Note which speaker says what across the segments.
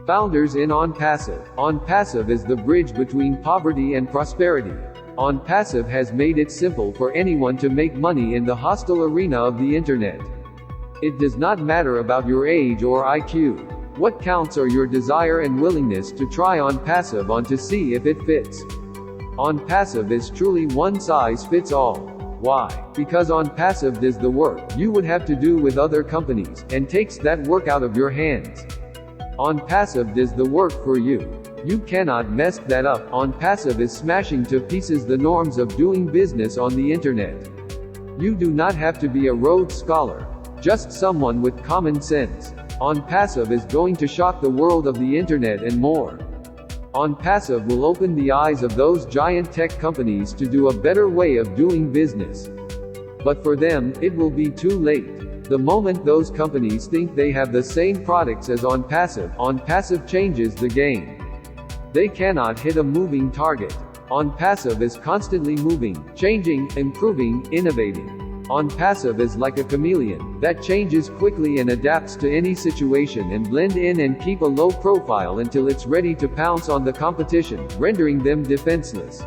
Speaker 1: Founders in OnPassive. OnPassive is the bridge between poverty and prosperity. OnPassive has made it simple for anyone to make money in the hostile arena of the internet. It does not matter about your age or IQ. What counts are your desire and willingness to try OnPassive on to see if it fits. OnPassive is truly one size fits all. Why? Because OnPassive does the work you would have to do with other companies, and takes that work out of your hands. OnPassive does the work for you. You cannot mess that up. OnPassive is smashing to pieces the norms of doing business on the internet. You do not have to be a Rhodes Scholar, just someone with common sense. OnPassive is going to shock the world of the internet and more. OnPassive will open the eyes of those giant tech companies to do a better way of doing business. But for them, it will be too late. The moment those companies think they have the same products as OnPassive, OnPassive changes the game. They cannot hit a moving target. OnPassive is constantly moving, changing, improving, innovating. OnPassive is like a chameleon that changes quickly and adapts to any situation and blend in and keep a low profile until it's ready to pounce on the competition, rendering them defenseless.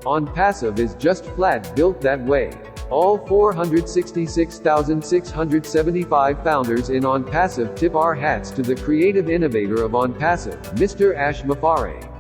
Speaker 1: OnPassive is just flat built that way. All 466,675 founders in OnPassive tip our hats to the creative innovator of OnPassive, Mr. Mufareh.